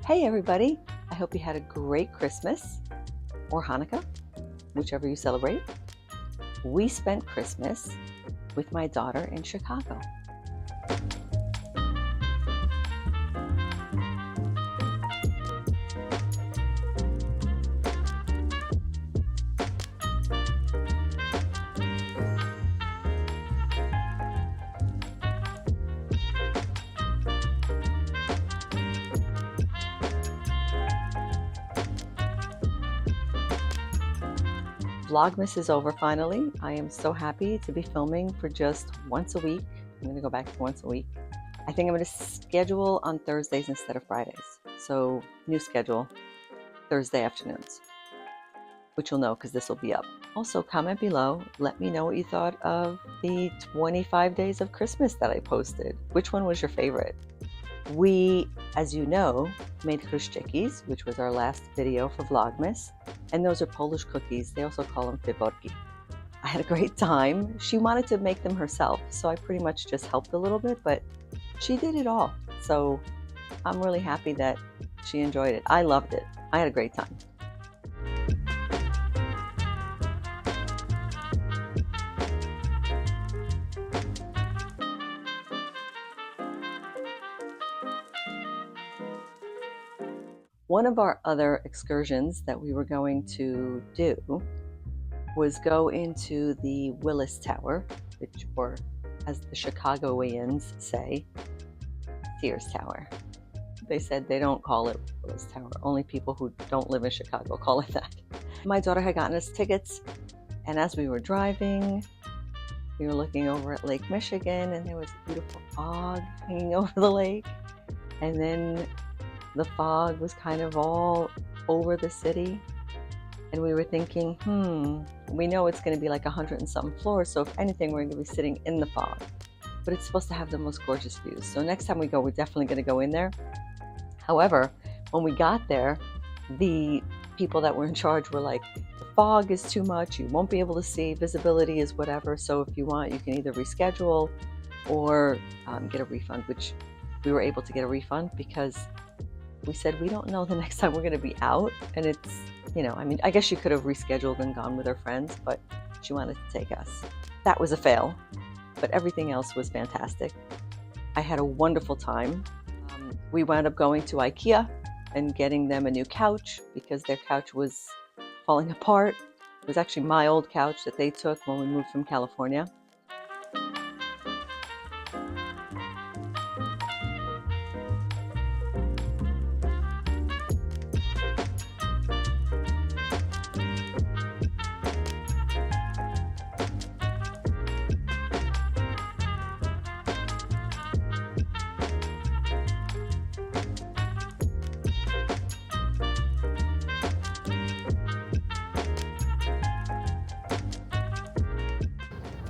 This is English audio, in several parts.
Hey everybody, I hope you had a great Christmas or Hanukkah, whichever you celebrate. We spent Christmas with my daughter in Chicago. Vlogmas is over finally. I am so happy to be filming for just once a week. I'm going to go back to once a week. I think I'm going to schedule on Thursdays instead of Fridays. So new schedule, Thursday afternoons, which you'll know because this will be up. Also, comment below. Let me know what you thought of the 25 days of Christmas that I posted. Which one was your favorite? We, as you know, made chruściki, which was our last video for Vlogmas, and those are Polish cookies. They also call them wyborki. I had a great time. She wanted to make them herself, so I pretty much just helped a little bit, but she did it all. So I'm really happy that she enjoyed it. I loved it. I had a great time. One of our other excursions that we were going to do was go into the Willis Tower, which, or as the Chicagoans say, Sears Tower. They said they don't call it Willis Tower. Only people who don't live in Chicago call it that. My daughter had gotten us tickets, and as we were driving, we were looking over at Lake Michigan, and there was a beautiful fog hanging over the lake. And then the fog was kind of all over the city, and we were thinking, we know it's going to be like 100 and something floors, so if anything, we're going to be sitting in the fog. But it's supposed to have the most gorgeous views. So next time we go, we're definitely going to go in there. However, when we got there, the people that were in charge were like, the fog is too much, you won't be able to see, visibility is whatever, so if you want, you can either reschedule or get a refund, which we were able to get a refund because we said we don't know the next time we're going to be out, and it's, you know, I mean, I guess she could have rescheduled and gone with her friends, but she wanted to take us. That was a fail, but everything else was fantastic. I had a wonderful time. We wound up going to IKEA and getting them a new couch because their couch was falling apart. It was actually my old couch that they took when we moved from California.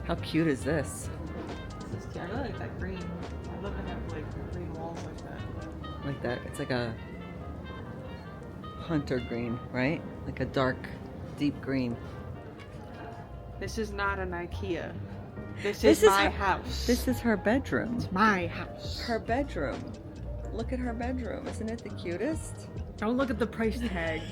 How cute is this? This is cute. I really like that green. I love to have like green walls like that. Like that. It's like a hunter green, right? Like a dark, deep green. This is not an IKEA. This is my house. This is her bedroom. It's my house. Her bedroom. Look at her bedroom. Isn't it the cutest? Don't look at the price tags.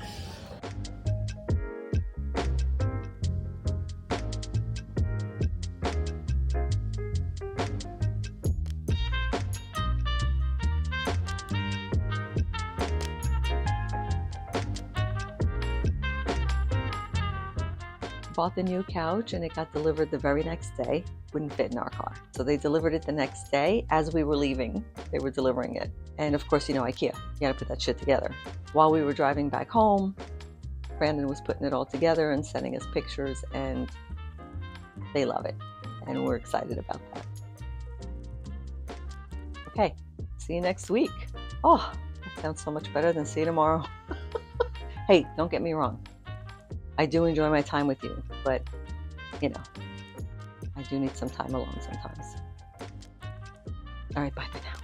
Bought the new couch and it got delivered the very next day. Wouldn't fit in our car. So they delivered it the next day as we were leaving. They were delivering it. And of course, you know, IKEA, you gotta put that shit together. While we were driving back home, Brandon was putting it all together and sending us pictures, and they love it. And we're excited about that. Okay, see you next week. Oh, that sounds so much better than see you tomorrow. Hey, don't get me wrong. I do enjoy my time with you, but, you know, I do need some time alone sometimes. All right, bye for now.